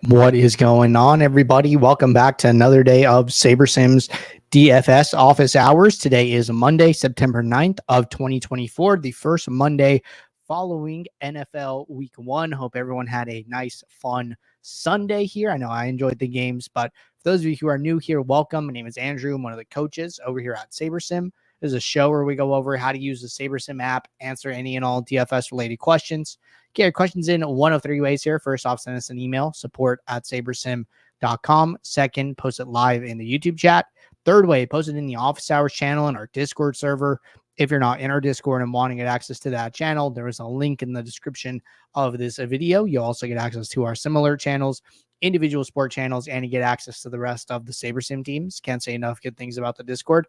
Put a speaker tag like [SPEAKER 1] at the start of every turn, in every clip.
[SPEAKER 1] What is going on, everybody? Welcome back to another day of SaberSim's DFS office hours. Today is Monday, September 9th of 2024, the first Monday following NFL Week 1. Hope everyone had a nice, fun Sunday here. I know I enjoyed the games, but for those of you who are new here, welcome. My name is Andrew. I'm one of the coaches over here at SaberSim. This is a show where we go over how to use the SaberSim app, answer any and all DFS-related questions. Get your questions in one of three ways here. First off, send us an email, support@sabersim.com. Second, post it live in the YouTube chat. Third way, post it in the office hours channel in our Discord server. If you're not in our Discord and wanting to get access to that channel, there is a link in the description of this video. You'll also get access to our similar channels, individual sport channels, and you get access to the rest of the SaberSim teams. Can't say enough good things about the Discord.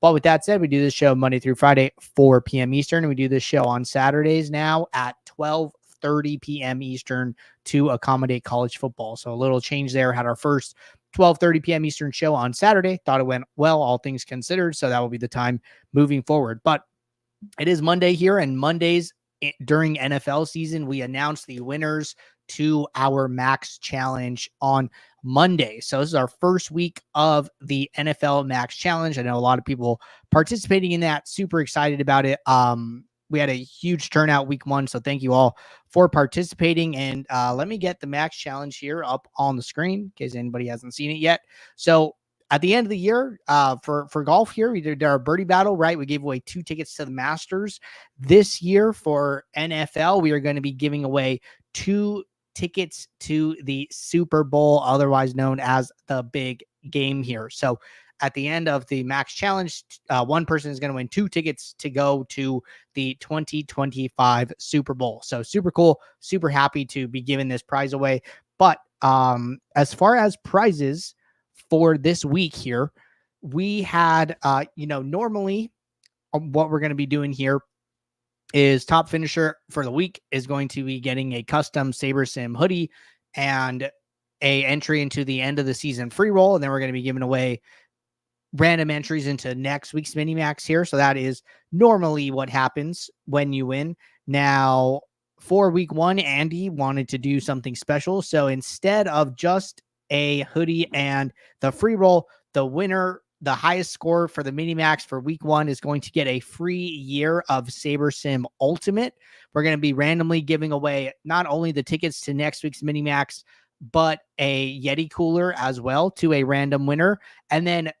[SPEAKER 1] But with that said, we do this show Monday through Friday, 4 p.m. Eastern, and we do this show on Saturdays now at 12:30 p.m. Eastern to accommodate college football. So a little change there. Had our first 12:30 p.m. Eastern show on Saturday. Thought it went well, all things considered. So that will be the time moving forward. But it is Monday here, and Mondays during NFL season, we announce the winners to our Max Challenge on Monday. So this is our first week of the NFL Max Challenge. I know a lot of people participating in that. Super excited about it. We had a huge turnout week 1, so thank you all for participating. And let me get the Max Challenge here up on the screen in case anybody hasn't seen it yet. So at the end of the year, for golf here, we did our birdie battle, right? We gave away 2 tickets to the Masters. This year for NFL, we are going to be giving away 2 tickets to the Super Bowl, otherwise known as the big game here. So at the end of the Max Challenge, one person is going to win 2 tickets to go to the 2025 Super Bowl. So super cool, super happy to be giving this prize away. But as far as prizes for this week here, we had, normally what we're going to be doing here is top finisher for the week is going to be getting a custom SaberSim hoodie and a entry into the end of the season free roll. And then we're going to be giving away random entries into next week's mini max here. So that is normally what happens when you win. Now for week 1, Andy wanted to do something special. So instead of just a hoodie and the free roll, the winner, the highest score for the mini max for week 1 is going to get a free year of SaberSim Ultimate. We're going to be randomly giving away not only the tickets to next week's mini max, but a Yeti cooler as well to a random winner. And then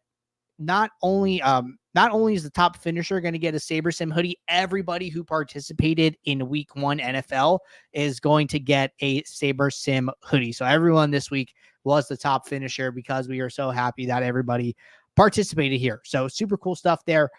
[SPEAKER 1] not only is the top finisher going to get a SaberSim hoodie, everybody who participated in week 1 NFL is going to get a SaberSim hoodie. So everyone this week was the top finisher because we are so happy that everybody participated here. So super cool stuff there.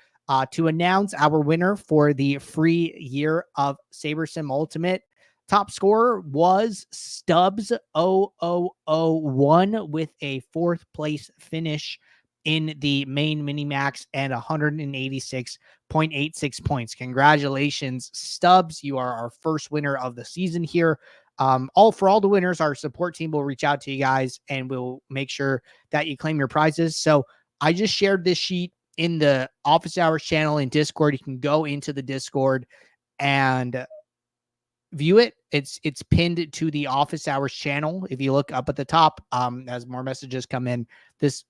[SPEAKER 1] To announce our winner for the free year of SaberSim Ultimate, top scorer was Stubbs 0001 with a 4th place finish in the main mini max and 186.86 points. Congratulations, Stubbs. You are our first winner of the season here. All the winners, our support team will reach out to you guys and we'll make sure that you claim your prizes. So I just shared this sheet in the office hours channel in Discord. You can go into the Discord and view it. It's pinned to the office hours channel. If you look up at the top, as more messages come in, this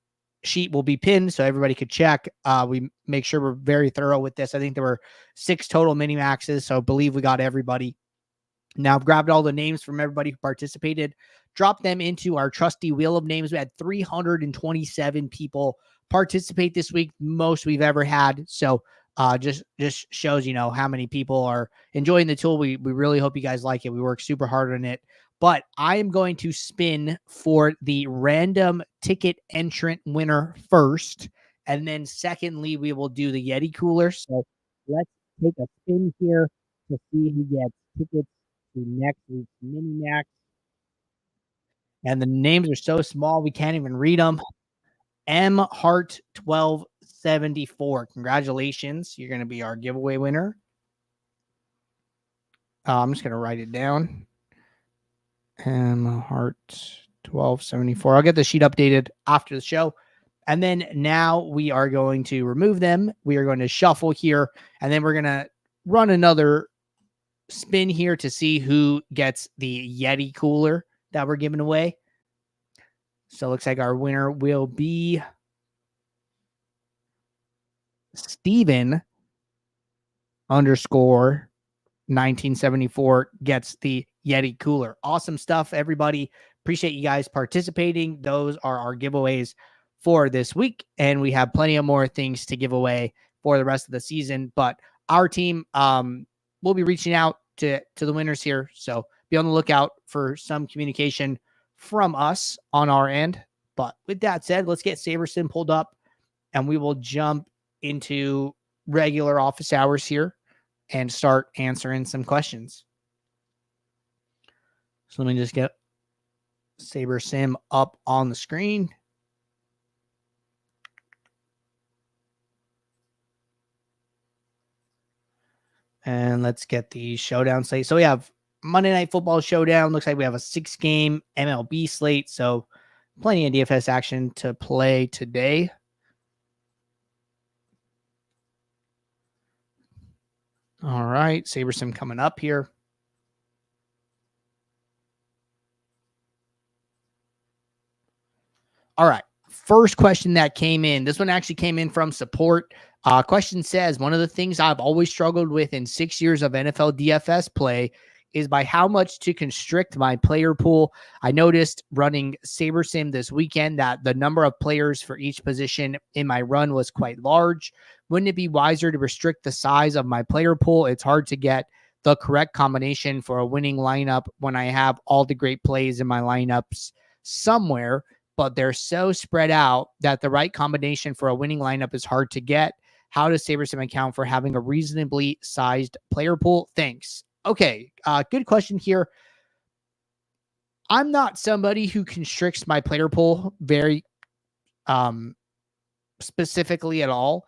[SPEAKER 1] sheet will be pinned so everybody could check. We make sure we're very thorough with this. I think there were 6 total mini maxes, so I believe we got everybody. Now I've grabbed all the names from everybody who participated, dropped them into our trusty wheel of names. We had 327 people participate this week, most we've ever had. So just shows, how many people are enjoying the tool. We really hope you guys like it. We work super hard on it. But I am going to spin for the random ticket entrant winner first. And then secondly, we will do the Yeti cooler. So let's take a spin here to see who gets tickets to next week's mini max. And the names are so small we can't even read them. M Hart 1274. Congratulations. You're going to be our giveaway winner. I'm just going to write it down. M Hart 1274. I'll get the sheet updated after the show. And then now we are going to remove them. We are going to shuffle here. And then we're going to run another spin here to see who gets the Yeti cooler that we're giving away. So it looks like our winner will be Steven _ 1974 gets the Yeti cooler. Awesome stuff, everybody. Appreciate you guys participating. Those are our giveaways for this week, and we have plenty of more things to give away for the rest of the season. But our team will be reaching out to the winners here, so be on the lookout for some communication from us on our end. But with that said, let's get SaberSim pulled up, and we will jump into regular office hours here and start answering some questions. So let me just get SaberSim up on the screen. And let's get the Showdown slate. So we have Monday Night Football Showdown. Looks like we have a 6-game MLB slate. So plenty of DFS action to play today. All right, SaberSim coming up here. All right, first question that came in. This one actually came in from support. Question says, one of the things I've always struggled with in 6 years of NFL DFS play is by how much to constrict my player pool. I noticed running SaberSim this weekend that the number of players for each position in my run was quite large. Wouldn't it be wiser to restrict the size of my player pool? It's hard to get the correct combination for a winning lineup when I have all the great plays in my lineups somewhere, but they're so spread out that the right combination for a winning lineup is hard to get. How does SaberSim account for having a reasonably sized player pool? Thanks. Okay, good question here. I'm not somebody who constricts my player pool very specifically at all.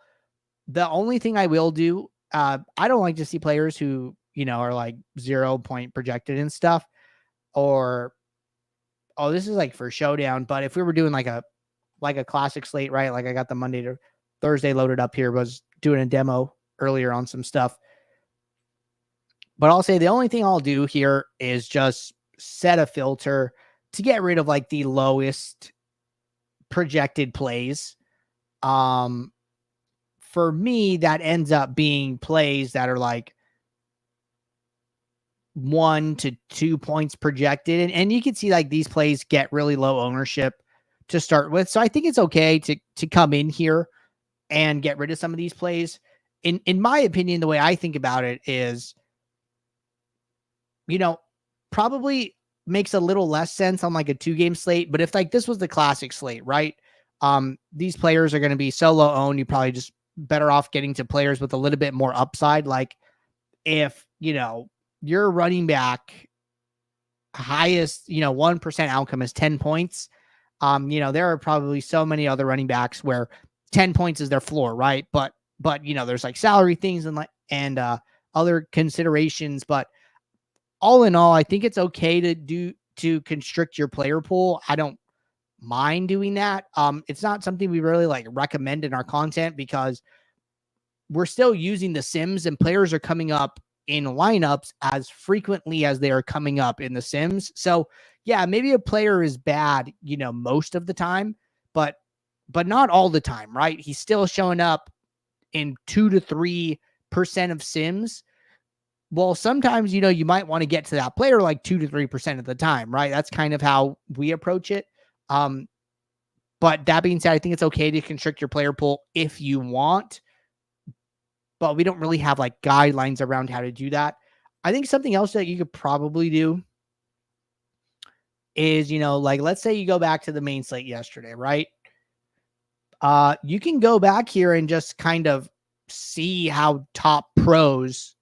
[SPEAKER 1] The only thing I will do, I don't like to see players who, are like 0 point projected and stuff, or, oh, this is like for Showdown, but if we were doing like a classic slate, right? Like I got the Monday to Thursday loaded up here, was doing a demo earlier on some stuff. But I'll say the only thing I'll do here is just set a filter to get rid of like the lowest projected plays. For me, that ends up being plays that are like 1 to 2 points projected. And you can see like these plays get really low ownership to start with. So I think it's okay to come in here and get rid of some of these plays. In my opinion, the way I think about it is, probably makes a little less sense on like a 2-game slate. But if like this was the classic slate, right? These players are going to be so low owned, you probably just better off getting to players with a little bit more upside. Like if, your running back highest, 1% outcome is 10 points. There are probably so many other running backs where 10 points is their floor, right? But there's like salary things and other considerations. But all in all, I think it's okay to constrict your player pool. I don't mind doing that. It's not something we really like recommend in our content because we're still using the Sims and players are coming up in lineups as frequently as they are coming up in the Sims. So yeah, maybe a player is bad, most of the time, but not all the time, right? He's still showing up in 2 to 3% of Sims. Well, sometimes, you might want to get to that player like 2 to 3% of the time, right? That's kind of how we approach it. But that being said, I think it's okay to constrict your player pool if you want, but we don't really have like guidelines around how to do that. I think something else that you could probably do is, like, let's say you go back to the main slate yesterday, right? You can go back here and just kind of see how top pros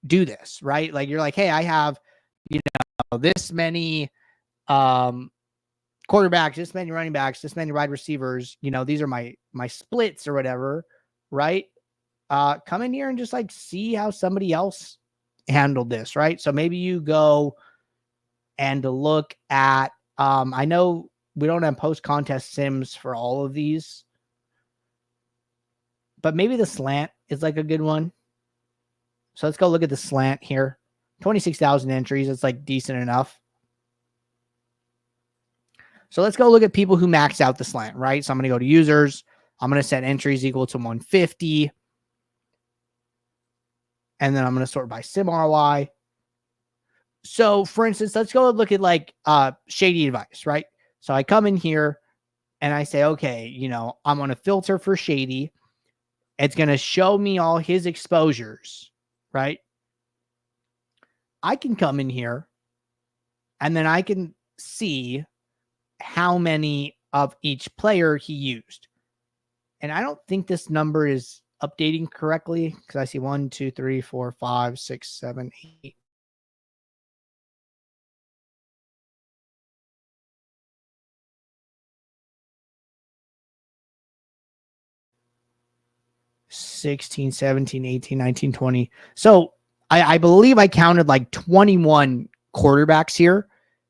[SPEAKER 1] do this, right? Like you're like, hey, I have, this many quarterbacks, this many running backs, this many wide receivers, these are my splits or whatever, right? Come in here and just like see how somebody else handled this, right? So maybe you go and look at, I know we don't have post-contest sims for all of these, but maybe the slant is like a good one. So let's go look at the slant here. 26,000 entries. It's like decent enough. So let's go look at people who max out the slant, right? So I'm going to go to users. I'm going to set entries equal to 150. And then I'm going to sort by sim ROI. So for instance, let's go and look at like shady advice, right? So I come in here and I say, okay, you know, I'm going to filter for shady. It's going to show me all his exposures, right? I can come in here and then I can see how many of each player he used. And I don't think this number is updating correctly because I see 1, 2, 3, 4, 5, 6, 7, 8. 16, 17, 18, 19, 20. So I believe I counted like 21 quarterbacks here.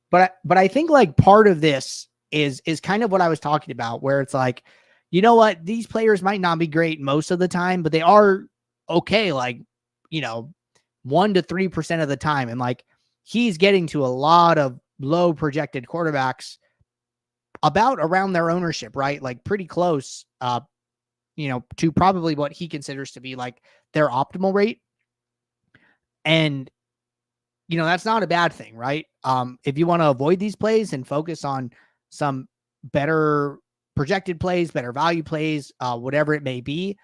[SPEAKER 1] But I think like part of this is kind of what I was talking about, where it's like, you know what, these players might not be great most of the time, but they are okay, like, you know, 1 to 3% of the time. And like he's getting to a lot of low projected quarterbacks about around their ownership, right? Like pretty close, you know, to probably what he considers to be like their optimal rate. And, you know, that's not a bad thing, right? If you want to avoid these plays and focus on some better projected plays, better value plays, whatever it may be,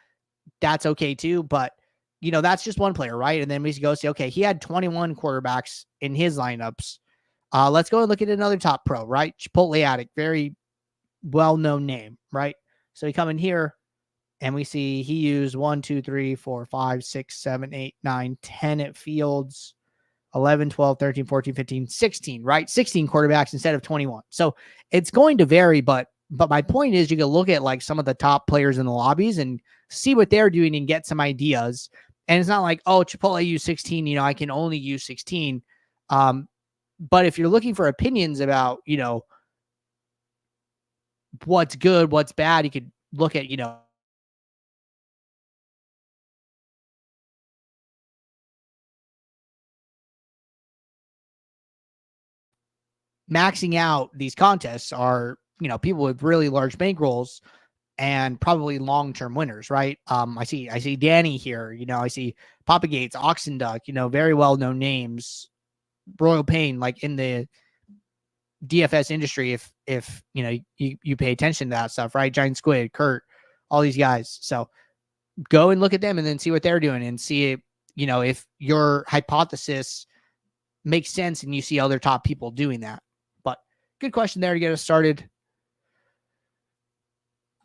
[SPEAKER 1] that's okay too. But, you know, that's just one player, right? And then we go say, okay, he had 21 quarterbacks in his lineups. Let's go and look at another top pro, right? Chipotle Addict, very well-known name, right? So we come in here and we see he used 1, 2, 3, 4, 5, 6, 7, 8, 9, 10 at Fields, 11, 12, 13, 14, 15, 16, right? 16 quarterbacks instead of 21. So it's going to vary, but my point is you can look at like some of the top players in the lobbies and see what they're doing and get some ideas. And it's not like, oh, Chipotle used 16, you know, I can only use 16. But if you're looking for opinions about, you know, what's good, what's bad, you could look at, you know, maxing out these contests are, you know, people with really large bankrolls and probably long-term winners, right? I see Danny here, you know, I see Papa Gates, Oxenduck, you know, very well-known names, Royal Pain, like in the DFS industry, if you know, you pay attention to that stuff, right? Giant Squid, Kurt, all these guys. So go and look at them and then see what they're doing and see, you know, if your hypothesis makes sense and you see other top people doing that. But good question there to get us started.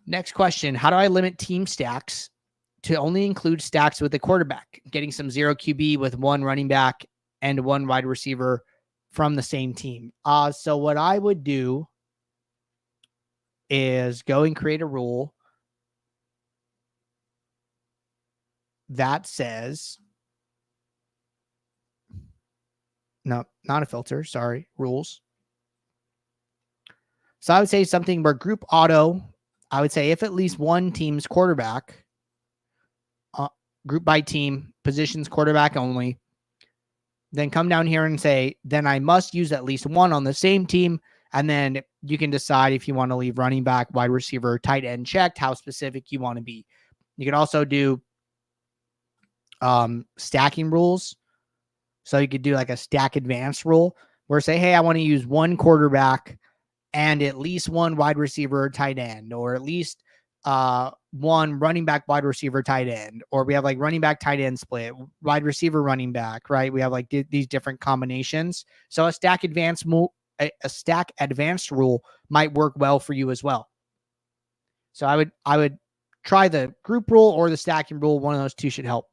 [SPEAKER 1] Next question. How do I limit team stacks to only include stacks with a quarterback, getting some 0 QB with 1 running back and 1 wide receiver from the same team? So what I would do is go and create a rule that says, no, not a filter, sorry, rules. So I would say something where group auto, I would say if at least one team's quarterback, group by team, positions quarterback only, then come down here and say, then I must use at least one on the same team. And then you can decide if you want to leave running back, wide receiver, tight end checked, how specific you want to be. You can also do stacking rules. So you could do like a stack advanced rule where say, hey, I want to use 1 quarterback and at least 1 wide receiver or tight end, or at least 1 running back, wide receiver, tight end, or we have like running back, tight end split, wide receiver, running back, right? We have like these different combinations. So a stack advanced rule might work well for you as well. So I would try the group rule or the stacking rule. One of those two should help.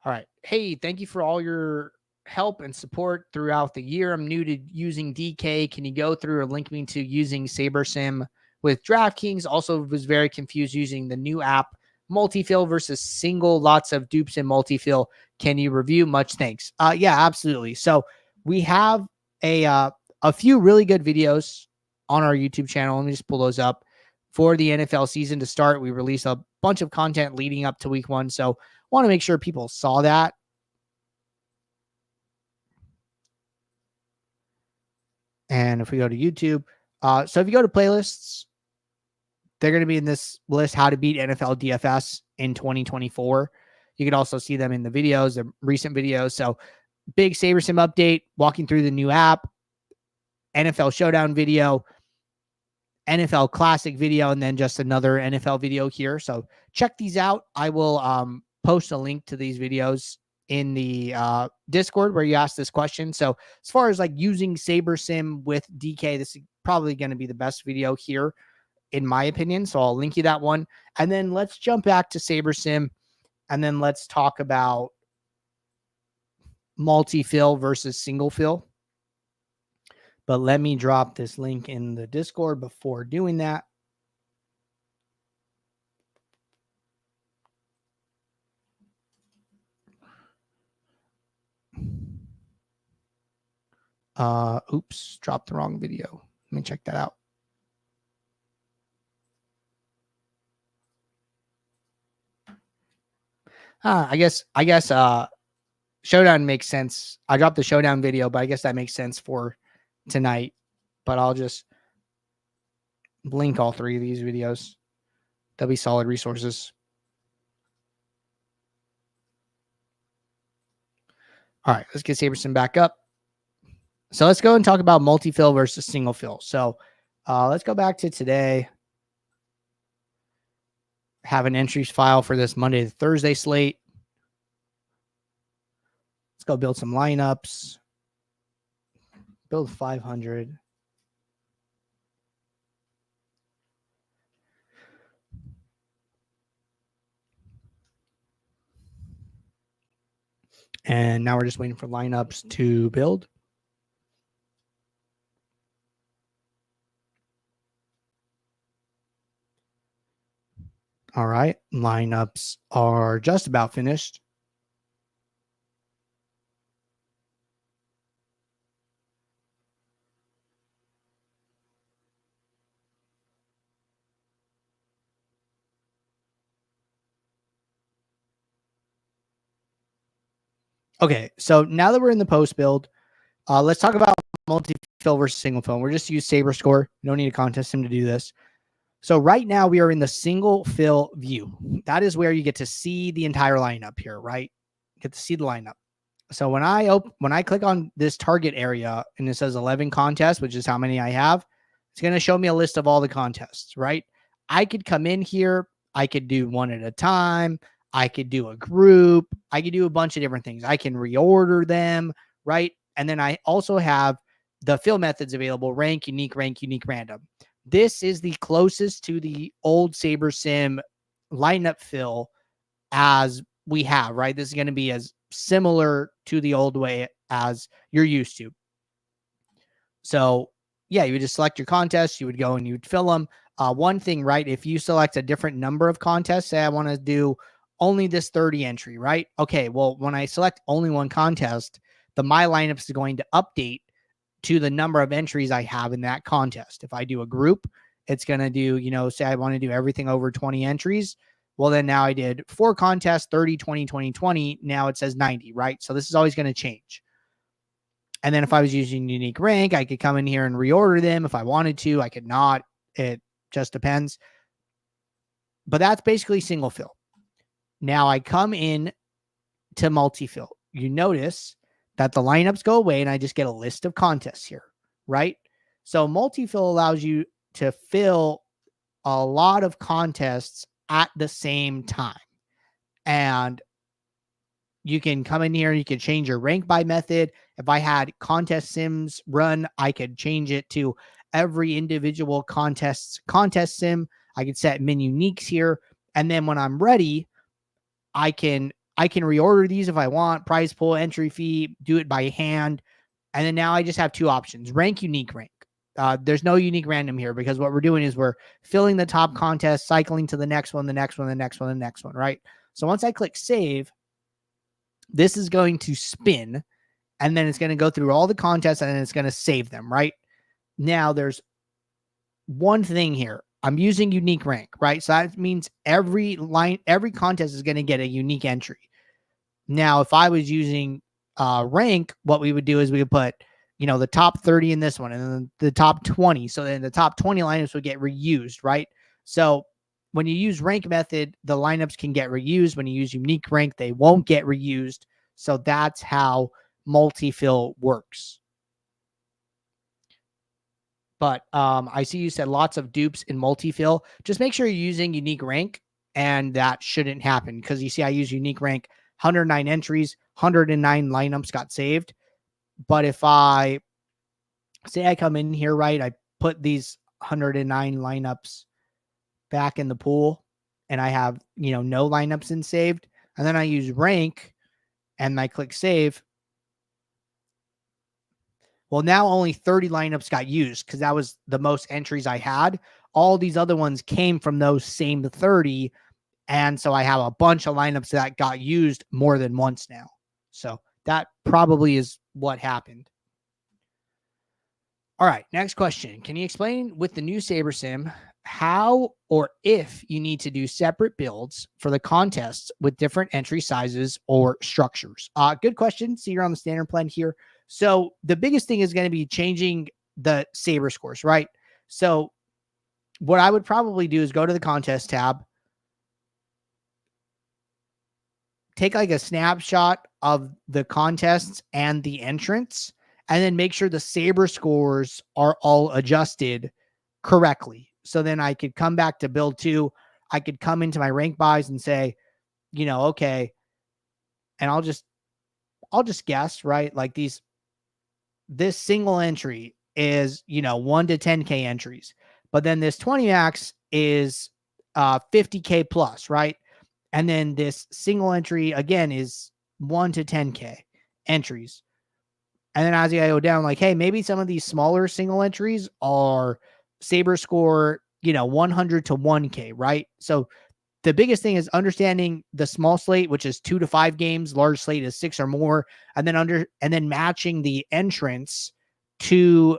[SPEAKER 1] All right. Hey, thank you for all your help and support throughout the year. I'm new to using DK. Can you go through or link me to using SaberSim with DraftKings? Also was very confused using the new app, multi-fill versus single, lots of dupes and multi-fill. Can you review? Much thanks. Yeah, absolutely. So we have a few really good videos on our YouTube channel. Let me just pull those up. For the NFL season to start, we released a bunch of content leading up to week 1. So want to make sure people saw that. And if we go to YouTube, so if you go to playlists, they're going to be in this list, how to beat NFL DFS in 2024. You can also see them in the videos, the recent videos. So big SaberSim update, walking through the new app, NFL Showdown video, NFL Classic video, and then just another NFL video here. So check these out. I will post a link to these videos in the Discord where you asked this question. So as far as like using SaberSim with DK, this is probably going to be the best video here, in my opinion. So I'll link you that one. And then let's jump back to SaberSim, and then let's talk about multi-fill versus single fill. But let me drop this link in the Discord before doing that. Oops, dropped the wrong video. Let me check that out. I guess Showdown makes sense. I dropped the Showdown video, but I guess that makes sense for tonight. But I'll just link all three of these videos. They'll be solid resources. All right, let's get SaberSim back up. So let's go and talk about multi-fill versus single fill. So let's go back to today. Have an entries file for this Monday to Thursday slate. Let's go build some lineups. Build 500. And now we're just waiting for lineups to build. All right, lineups are just about finished. Okay, so now that we're in the post build, let's talk about multi-fill versus single fill. We're just use SaberScore. You don't need a contest sim to do this. So right now we are in the single fill view. That is where you get to see the entire lineup here, right? You get to see the lineup. So when I click on this target area and it says 11 contests, which is how many I have, it's going to show me a list of all the contests, right? I could come in here. I could do one at a time. I could do a group. I could do a bunch of different things. I can reorder them, right? And then I also have the fill methods available: rank, unique, random. This is the closest to the old SaberSim lineup fill as we have, right? This is going to be as similar to the old way as you're used to. So yeah, you would just select your contests. You would go and you would fill them. One thing, right? If you select a different number of contests, say I want to do only this 30 entry, right? Okay, well, when I select only one contest, the My Lineups is going to update to the number of entries I have in that contest. If I do a group, it's going to do, say I want to do everything over 20 entries. Well, then now I did 4 contests, 30, 20, 20, 20. Now it says 90, right? So this is always going to change. And then if I was using unique rank, I could come in here and reorder them if I wanted to. I could not. It just depends. But that's basically single fill. Now I come in to multi-fill. You notice that the lineups go away and I just get a list of contests here, right? So multi-fill allows you to fill a lot of contests at the same time. And you can come in here, you can change your rank by method. If I had contest sims run, I could change it to every individual contest sim. I could set min uniques here. And then when I'm ready, I can reorder these if I want, prize pool, entry fee, do it by hand. And then now I just have 2 options: rank, unique rank. There's no unique random here because what we're doing is we're filling the top contest, cycling to the next one, the next one, the next one, the next one, right? So once I click save, this is going to spin and then it's going to go through all the contests and then it's going to save them, right? Now there's one thing here. I'm using unique rank, right? So that means every contest is going to get a unique entry. Now, if I was using rank, what we would do is we would put the top 30 in this one, and then the top 20. So then the top 20 lineups would get reused, right? So when you use rank method, the lineups can get reused. When you use unique rank, they won't get reused. So that's how multi-fill works. But I see you said lots of dupes in multi-fill. Just make sure you're using unique rank, and that shouldn't happen, because you see I use unique rank, 109 entries, 109 lineups got saved. But if I say I come in here, right, I put these 109 lineups back in the pool, and I have, no lineups in saved, and then I use rank and I click save. Well, now only 30 lineups got used, because that was the most entries I had. All these other ones came from those same 30. And so I have a bunch of lineups that got used more than once now. So that probably is what happened. All right, next question. Can you explain with the new SaberSim how or if you need to do separate builds for the contests with different entry sizes or structures? Good question. See, you're on the standard plan here. So the biggest thing is going to be changing the Saber scores, right? So what I would probably do is go to the contest tab, take like a snapshot of the contests and the entrance, and then make sure the Saber scores are all adjusted correctly. So then I could come back to build 2. I could come into my rank buys and say, okay, and I'll just guess, right? Like this single entry is, 1 to 10K entries, but then this 20 max is 50K plus, right? And then this single entry again is 1 to 10K entries. And then as I go down, like, hey, maybe some of these smaller single entries are Saber score, 100 to 1K, right? So the biggest thing is understanding the small slate, which is 2 to 5 games, large slate is 6 or more, and then matching the entrance to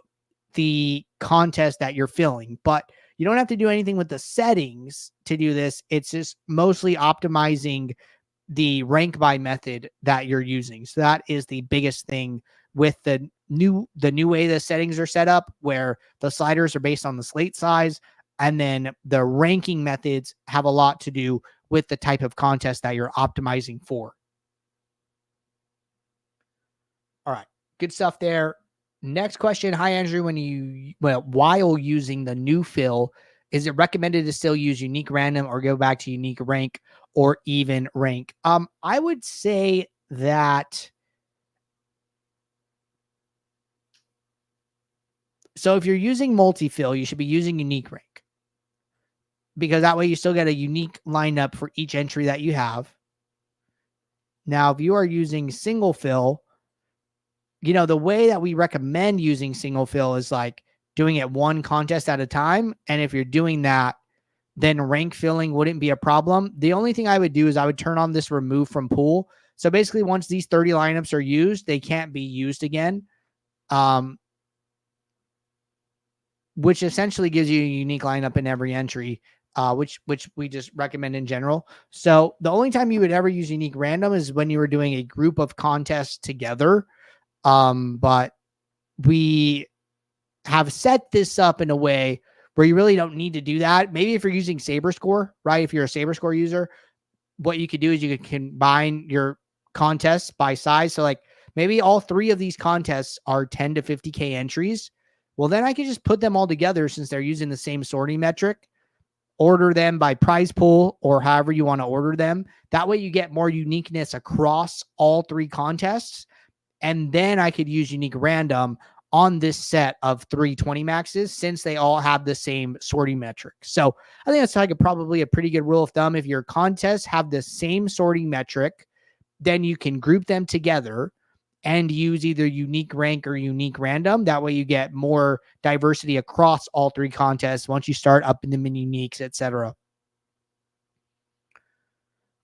[SPEAKER 1] the contest that you're filling. But you don't have to do anything with the settings to do this. It's just mostly optimizing the rank by method that you're using. So that is the biggest thing with the new way the settings are set up, where the sliders are based on the slate size, and then the ranking methods have a lot to do with the type of contest that you're optimizing for. All right, good stuff there. Next question. Hi, Andrew. While using the new fill, is it recommended to still use unique random or go back to unique rank or even rank? I would say that. So if you're using multi-fill, you should be using unique rank, because that way you still get a unique lineup for each entry that you have. Now, if you are using single fill, the way that we recommend using single fill is like doing it one contest at a time. And if you're doing that, then rank filling wouldn't be a problem. The only thing I would do is I would turn on this remove from pool. So basically, once these 30 lineups are used, they can't be used again. Which essentially gives you a unique lineup in every entry, which we just recommend in general. So the only time you would ever use unique random is when you were doing a group of contests together. But we have set this up in a way where you really don't need to do that. Maybe if you're using SaberScore, right? If you're a SaberScore user, what you could do is you could combine your contests by size. So like maybe all 3 of these contests are 10 to 50K entries. Well, then I can just put them all together, since they're using the same sorting metric, order them by prize pool or however you want to order them. That way you get more uniqueness across all 3 contests. And then I could use unique random on this set of 320 maxes, since they all have the same sorting metric. So I think that's like probably a pretty good rule of thumb. If your contests have the same sorting metric, then you can group them together and use either unique rank or unique random. That way you get more diversity across all 3 contests once you start up in the mini uniques, etc.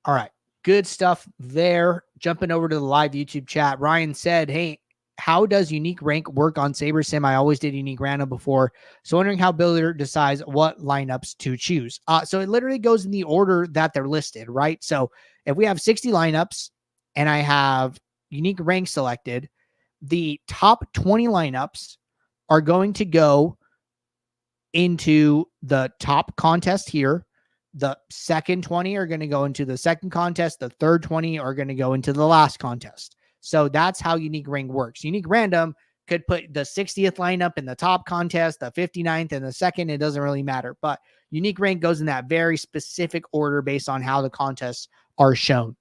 [SPEAKER 1] All right, good stuff there. Jumping over to the live YouTube chat. Ryan said, hey, how does unique rank work on SaberSim? I always did unique random before. So wondering how Builder decides what lineups to choose. So it literally goes in the order that they're listed, right? So if we have 60 lineups and I have unique rank selected, the top 20 lineups are going to go into the top contest here. The second 20 are going to go into the second contest. The third 20 are going to go into the last contest. So that's how Unique Rank works. Unique Random could put the 60th lineup in the top contest, the 59th in the second. It doesn't really matter. But Unique Rank goes in that very specific order based on how the contests are shown.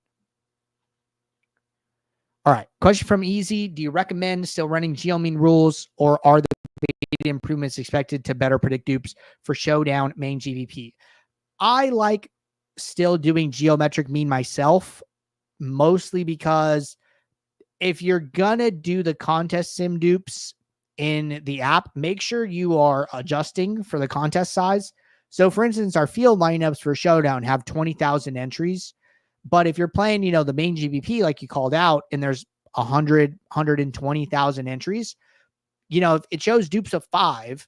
[SPEAKER 1] All right. Question from Easy. Do you recommend still running geomean rules, or are the beta improvements expected to better predict dupes for Showdown main GVP? I like still doing geometric mean myself, mostly because if you're going to do the contest sim dupes in the app, make sure you are adjusting for the contest size. So for instance, our field lineups for Showdown have 20,000 entries. But if you're playing, the main GVP, like you called out, and there's 120,000 entries, if it shows dupes of 5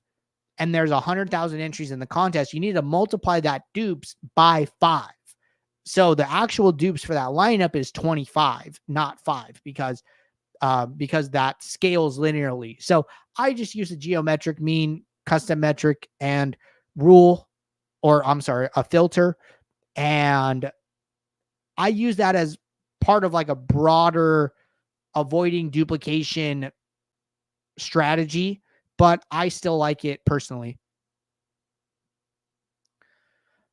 [SPEAKER 1] and there's 100,000 entries in the contest, you need to multiply that dupes by 5. So the actual dupes for that lineup is 25, not 5, because that scales linearly. So I just use a geometric mean, custom metric, and rule, a filter. And I use that as part of like a broader avoiding duplication strategy, but I still like it personally.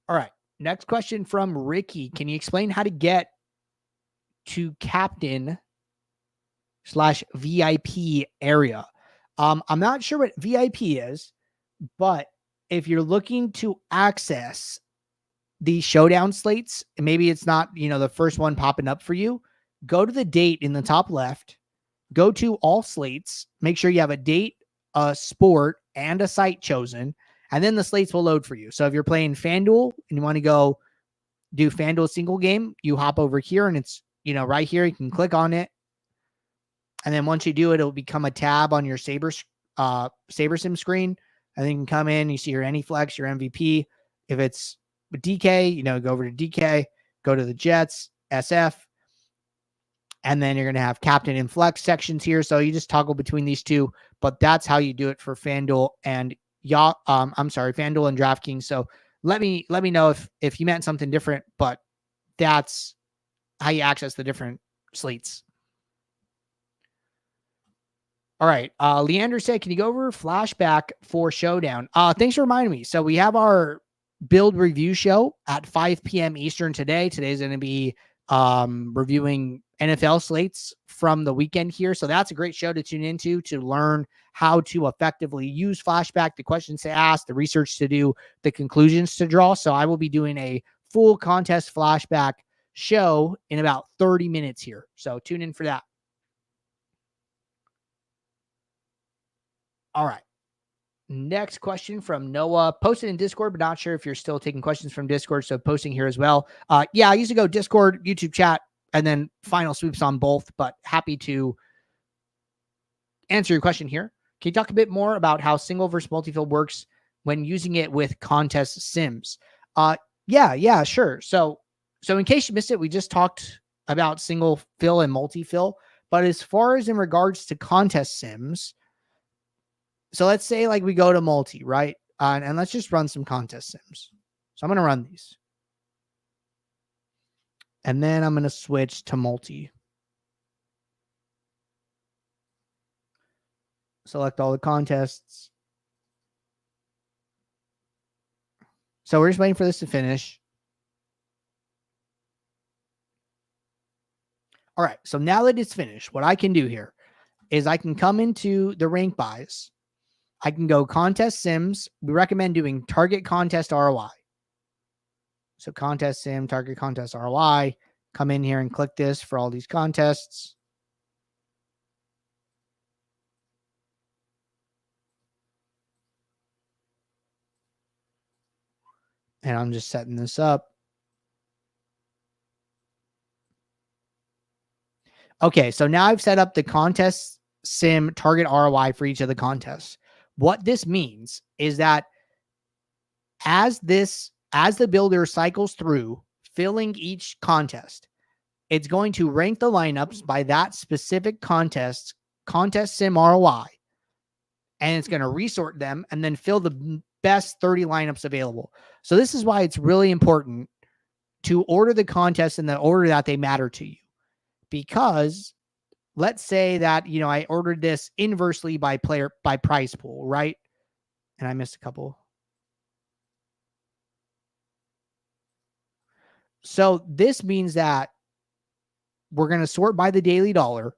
[SPEAKER 1] All right. Next question from Ricky. Can you explain how to get to captain/VIP area? I'm not sure what VIP is, but if you're looking to access the Showdown slates, and maybe it's not, the first one popping up for you, go to the date in the top left, go to all slates, make sure you have a date, a sport, and a site chosen, and then the slates will load for you. So if you're playing FanDuel and you want to go do FanDuel single game, you hop over here and it's, right here, you can click on it. And then once you do it, it'll become a tab on your SaberSim screen. And then you can come in, you see your AnyFlex, your MVP. If it's with DK, go over to DK, go to the Jets, SF, and then you're going to have captain and flex sections here. So you just toggle between these two, but that's how you do it for FanDuel and FanDuel and DraftKings. So let me know if you meant something different, but that's how you access the different slates. All right. Leander said, can you go over flashback for Showdown? Thanks for reminding me. So we have our build review show at 5 p.m. Eastern today. Today's going to be reviewing NFL slates from the weekend here. So that's a great show to tune into to learn how to effectively use flashback, the questions to ask, the research to do, the conclusions to draw. So I will be doing a full contest flashback show in about 30 minutes here. So tune in for that. All right. Next question from Noah. Posted in Discord, but not sure if you're still taking questions from Discord. So posting here as well. Yeah, I used to go Discord, YouTube chat, and then final sweeps on both, but happy to answer your question here. Can you talk a bit more about how single versus multi-fill works when using it with contest sims? Yeah, sure. So in case you missed it, we just talked about single fill and multi-fill, but as far as in regards to contest sims, so let's say like we go to multi, right? And let's just run some contest sims. So I'm going to run these. And then I'm going to switch to multi. Select all the contests. So we're just waiting for this to finish. All right. So now that it's finished, what I can do here is I can come into the rank buys. I can go contest sims. We recommend doing target contest ROI. So contest sim, target contest ROI. Come in here and click this for all these contests. And I'm just setting this up. Okay, so now I've set up the contest sim target ROI for each of the contests. What this means is that as the builder cycles through filling each contest, it's going to rank the lineups by that specific contest contest sim ROI, and it's going to resort them and then fill the best 30 lineups available. So this is why it's really important to order the contests in the order that they matter to you. Because let's say that, I ordered this inversely by prize pool, right? And I missed a couple. So this means that we're going to sort by the daily dollar.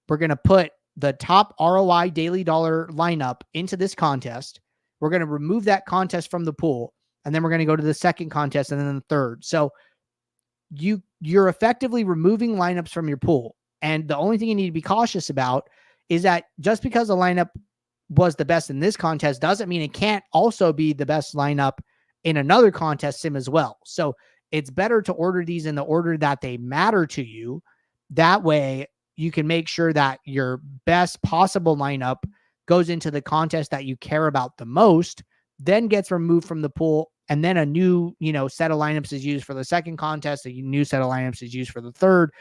[SPEAKER 1] We're going to put the top ROI daily dollar lineup into this contest. We're going to remove that contest from the pool. And then we're going to go to the second contest and then the third. So you're effectively removing lineups from your pool. And the only thing you need to be cautious about is that just because a lineup was the best in this contest doesn't mean it can't also be the best lineup in another contest sim as well. So it's better to order these in the order that they matter to you. That way you can make sure that your best possible lineup goes into the contest that you care about the most, then gets removed from the pool, and then a new, set of lineups is used for the second contest, a new set of lineups is used for the third.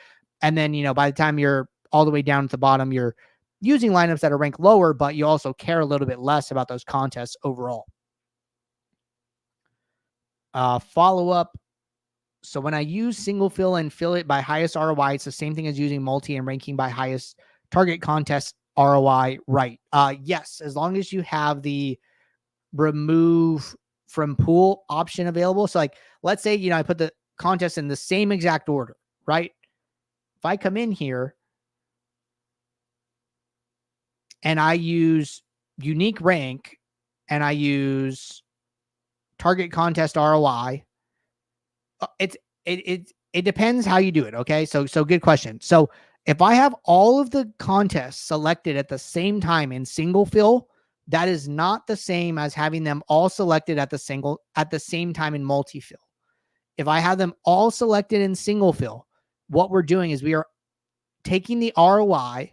[SPEAKER 1] And then, by the time you're all the way down at the bottom, you're using lineups that are ranked lower, but you also care a little bit less about those contests overall. Follow up. So when I use single fill and fill it by highest ROI, it's the same thing as using multi and ranking by highest target contest ROI, right? Yes, as long as you have the remove from pool option available. So like, let's say, I put the contest in the same exact order, right? If I come in here and I use unique rank and I use target contest ROI, it depends how you do it. Okay. So good question. So if I have all of the contests selected at the same time in single fill, that is not the same as having them all selected at the same time in multi-fill. If I have them all selected in single fill, what we're doing is we are taking the ROI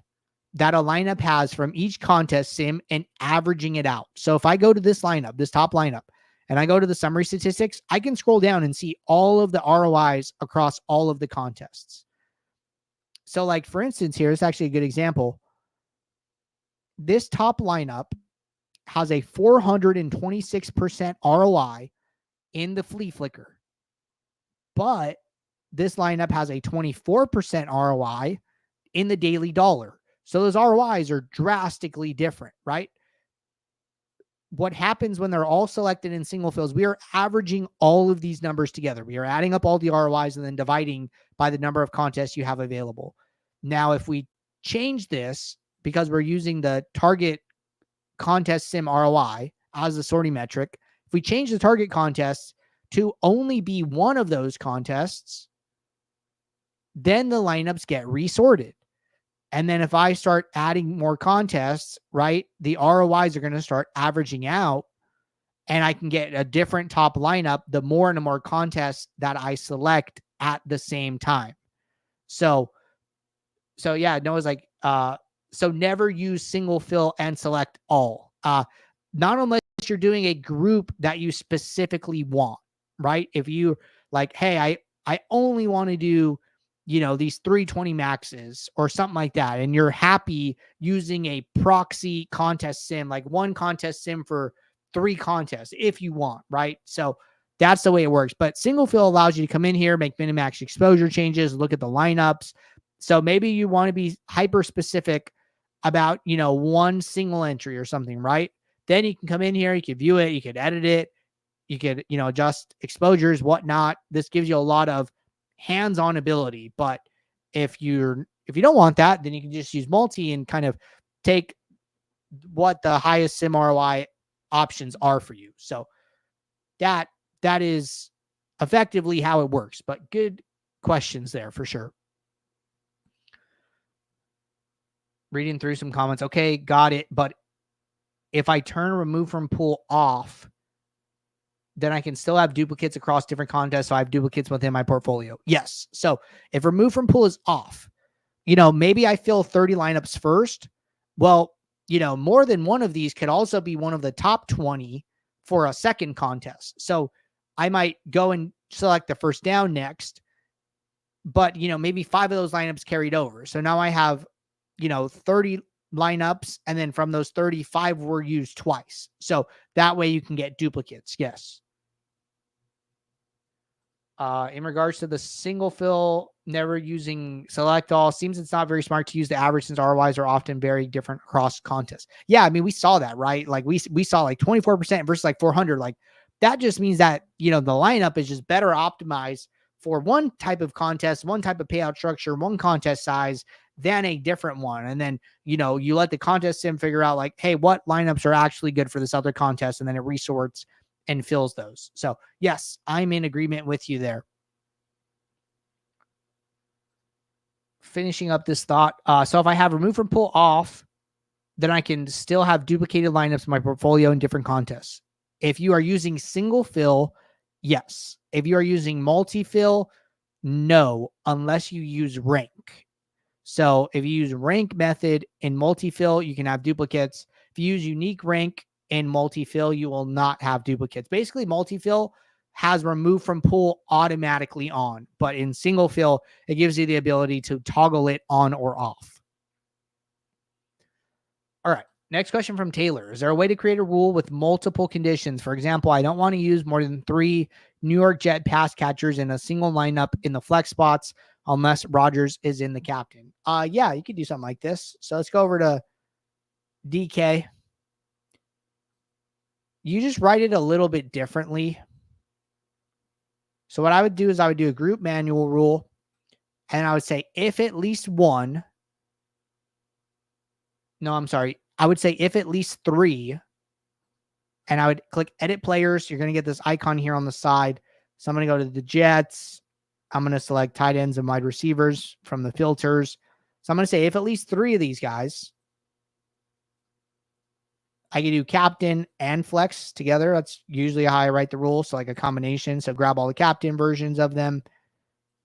[SPEAKER 1] that a lineup has from each contest sim and averaging it out. So if I go to this lineup, this top lineup, and I go to the summary statistics, I can scroll down and see all of the ROIs across all of the contests. So like, for instance, here, it's actually a good example. This top lineup has a 426% ROI in the flea flicker, but this lineup has a 24% ROI in the daily dollar. So those ROIs are drastically different, right? What happens when they're all selected in single fills, we are averaging all of these numbers together. We are adding up all the ROIs and then dividing by the number of contests you have available. Now, if we change this, because we're using the target contest sim ROI as the sorting metric, if we change the target contests to only be one of those contests, then the lineups get resorted. And then if I start adding more contests, right, the ROIs are going to start averaging out, and I can get a different top lineup the more and more contests that I select at the same time. So yeah, Noah's like, so never use single fill and select all. Not unless you're doing a group that you specifically want, right? If you like, hey, I only want to do, these 320 maxes or something like that, and you're happy using a proxy contest sim, like one contest sim for 3 contests if you want, right? So that's the way it works. But single fill allows you to come in here, make minimax exposure changes, look at the lineups. So maybe you want to be hyper specific about, one single entry or something, right? Then you can come in here, you can view it, you can edit it, you could, adjust exposures, whatnot. This gives you a lot of hands-on ability. But if you don't want that, then you can just use multi and kind of take what the highest sim ROI options are for you. So that is effectively how it works. But good questions there for sure. Reading through some comments. Okay, got it. But if I turn remove from pool off, then I can still have duplicates across different contests. So I have duplicates within my portfolio. Yes. So if remove from pool is off, maybe I fill 30 lineups first. Well, more than one of these could also be one of the top 20 for a second contest. So I might go and select the first down next, but, maybe 5 of those lineups carried over. So now I have, 30 lineups, and then from those 35 were used twice. So that way you can get duplicates. Yes. In regards to the single fill, never using select all, seems it's not very smart to use the average since ROIs are often very different across contests. Yeah, I mean, we saw that, right? Like we saw like 24% versus like 400. Like that just means that, the lineup is just better optimized for one type of contest, one type of payout structure, one contest size than a different one. And then, you let the contest sim figure out like, hey, what lineups are actually good for this other contest. And then it resorts and fills those. So yes, I'm in agreement with you there. Finishing up this thought. So if I have remove from pool off, then I can still have duplicated lineups in my portfolio in different contests. If you are using single fill, yes. If you are using multi-fill, no, unless you use rank. So if you use rank method in multi-fill, you can have duplicates. If you use unique rank in multi-fill, you will not have duplicates. Basically, multi-fill has remove from pool automatically on, but in single fill, it gives you the ability to toggle it on or off. All right. Next question from Taylor. Is there a way to create a rule with multiple conditions? For example, I don't want to use more than 3 New York Jet pass catchers in a single lineup in the flex spots unless Rodgers is in the captain. Yeah, you could do something like this. So let's go over to DK. You just write it a little bit differently. So what I would do is I would do a group manual rule, and I would say if at least one. No, I'm sorry. I would say if at least 3, and I would click edit players. You're going to get this icon here on the side. So I'm going to go to the Jets. I'm going to select tight ends and wide receivers from the filters. So I'm going to say if at least 3 of these guys, I can do captain and flex together. That's usually how I write the rule. So like a combination. So grab all the captain versions of them,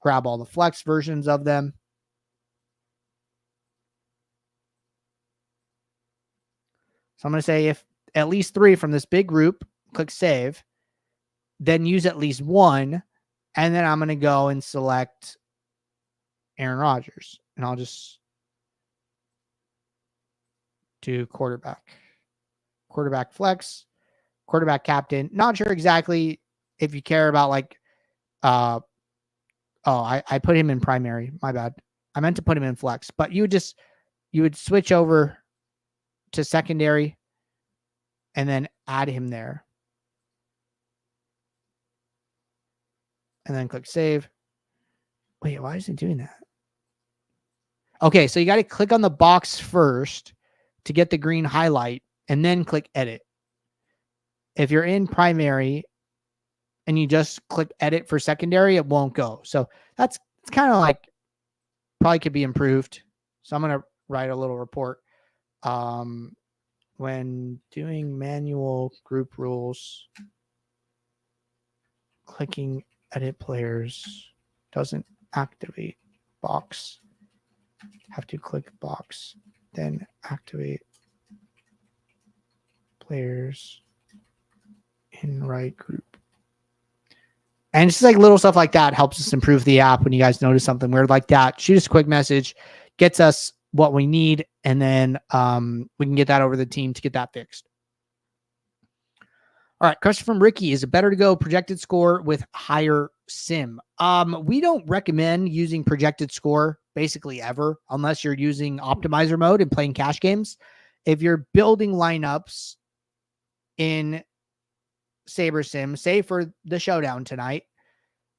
[SPEAKER 1] grab all the flex versions of them. So I'm going to say if at least 3 from this big group, click save, then use at least 1. And then I'm going to go and select Aaron Rodgers. And I'll just do quarterback flex, quarterback captain. Not sure exactly if you care about like, I put him in primary. My bad. I meant to put him in flex, but you would switch over to secondary and then add him there. And then click save. Wait, why is it doing that? Okay, so you got to click on the box first to get the green highlight and then click edit. If you're in primary and you just click edit for secondary, it won't go. So it's kind of like probably could be improved. So I'm going to write a little report. When doing manual group rules, clicking edit players doesn't activate box. Have to click box, then activate players in right group. And it's just like little stuff like that helps us improve the app. When you guys notice something weird like that, shoot us a quick message, gets us what we need, and then we can get that over the team to get that fixed. All right, question from Ricky. Is it better to go projected score with higher sim? We don't recommend using projected score basically ever, unless you're using optimizer mode and playing cash games. If you're building lineups in SaberSim, say for the Showdown tonight,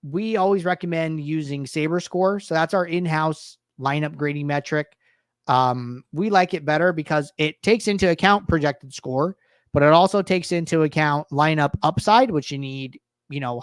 [SPEAKER 1] we always recommend using SaberScore. So that's our in-house lineup grading metric. We like it better because it takes into account projected score, but it also takes into account lineup upside, which you need,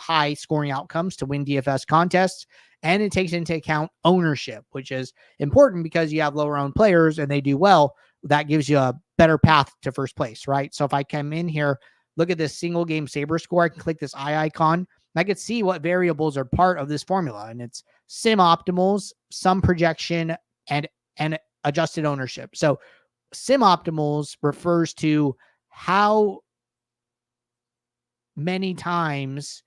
[SPEAKER 1] high scoring outcomes to win DFS contests. And it takes into account ownership, which is important because you have lower owned players and they do well. That gives you a better path to first place, right? So if I come in here, look at this single game Saber score, I can click this eye icon. And I can see what variables are part of this formula. And it's sim optimals, some projection, and adjusted ownership. So sim optimals refers to how many times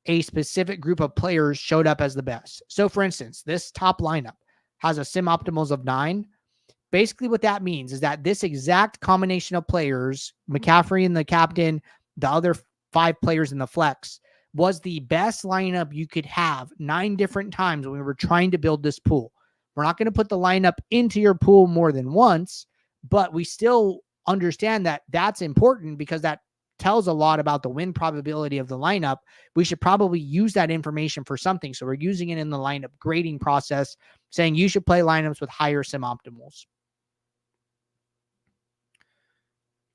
[SPEAKER 1] a specific group of players showed up as the best. So for instance, this top lineup has a sim optimals of 9, basically what that means is that this exact combination of players, McCaffrey and the captain, the other 5 players in the flex, was the best lineup you could have 9 different times when we were trying to build this pool. We're not going to put the lineup into your pool more than once, but we still understand that that's important because that tells a lot about the win probability of the lineup. We should probably use that information for something. So we're using it in the lineup grading process, saying you should play lineups with higher sim optimals.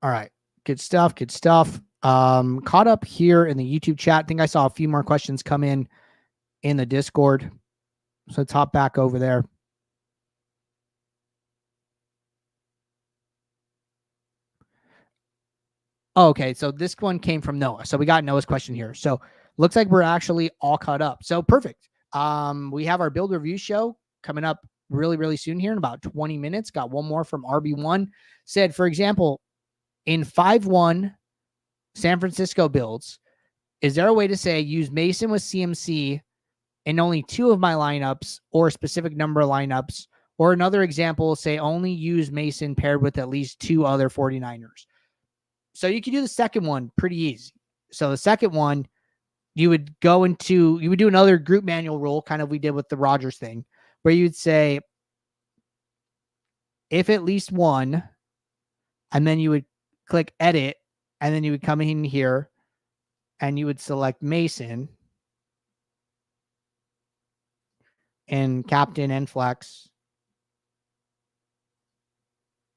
[SPEAKER 1] All right. Good stuff. Good stuff. Caught up here in the YouTube chat. I think I saw a few more questions come in the Discord. So let's hop back over there. Oh, okay, so this one came from Noah. So we got Noah's question here. So looks like we're actually all caught up. So perfect. We have our build review show coming up really, really soon here in about 20 minutes. Got one more from RB1. Said, for example, in 5-1 San Francisco builds, is there a way to say use Mason with CMC in only 2 of my lineups or a specific number of lineups? Or another example, say only use Mason paired with at least 2 other 49ers. So you can do the second one pretty easy. So the second one, you would do another group manual rule, kind of we did with the Rodgers thing, where you'd say, if at least one, and then you would click edit, and then you would come in here and you would select Mason and captain and flex.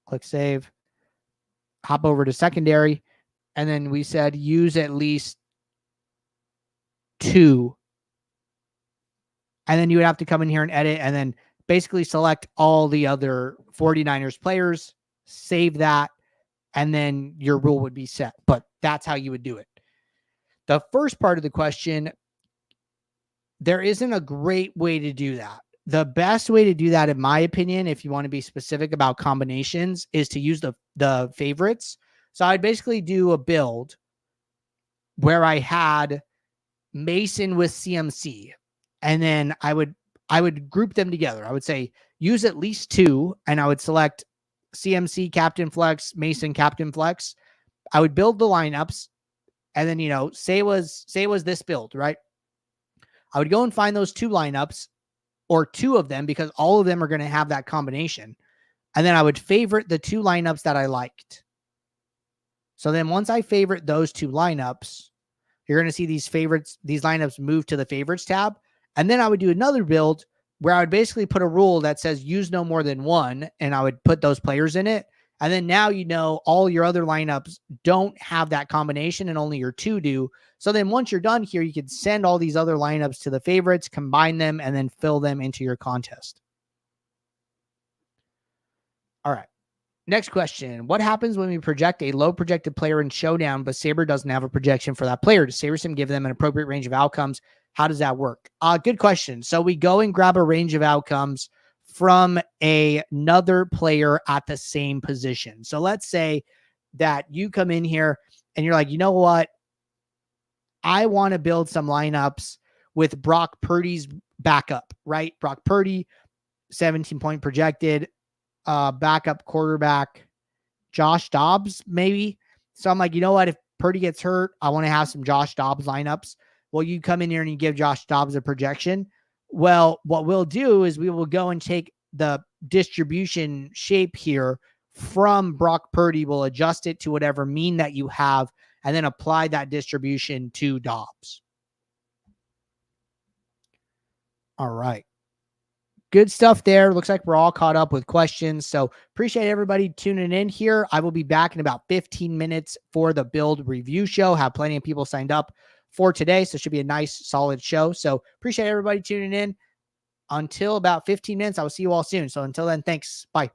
[SPEAKER 1] Click save. Hop over to secondary, and then we said use at least 2. And then you would have to come in here and edit and then basically select all the other 49ers players, save that, and then your rule would be set. But that's how you would do it. The first part of the question, there isn't a great way to do that. The best way to do that, in my opinion, if you want to be specific about combinations, is to use the favorites. So I'd basically do a build where I had Mason with CMC, and then I would group them together. I would say use at least 2, and I would select CMC captain flex, Mason captain flex. I would build the lineups, and then say it was this build, right? I would go and find those 2 lineups, or 2 of them, because all of them are going to have that combination. And then I would favorite the 2 lineups that I liked. So then once I favorite those 2 lineups, you're going to see these lineups move to the favorites tab. And then I would do another build where I would basically put a rule that says use no more than 1, and I would put those players in it. And then now all your other lineups don't have that combination and only your 2 do. So then once you're done here, you can send all these other lineups to the favorites, combine them, and then fill them into your contest. All right. Next question. What happens when we project a low projected player in Showdown, but Saber doesn't have a projection for that player? Does SaberSim give them an appropriate range of outcomes? How does that work? Good question. So we go and grab a range of outcomes from another player at the same position. So let's say that you come in here and you're like, you know what? I want to build some lineups with Brock Purdy's backup, right? Brock Purdy, 17-point projected, backup quarterback, Josh Dobbs, maybe. So I'm like, you know what? If Purdy gets hurt, I want to have some Josh Dobbs lineups. Well, you come in here and you give Josh Dobbs a projection. Well, what we'll do is we will go and take the distribution shape here from Brock Purdy. We'll adjust it to whatever mean that you have, and then apply that distribution to Dobbs. All right. Good stuff there. Looks like we're all caught up with questions. So appreciate everybody tuning in here. I will be back in about 15 minutes for the build review show. Have plenty of people signed up for today, so it should be a nice, solid show. So appreciate everybody tuning in. Until about 15 minutes, I will see you all soon. So until then, thanks. Bye.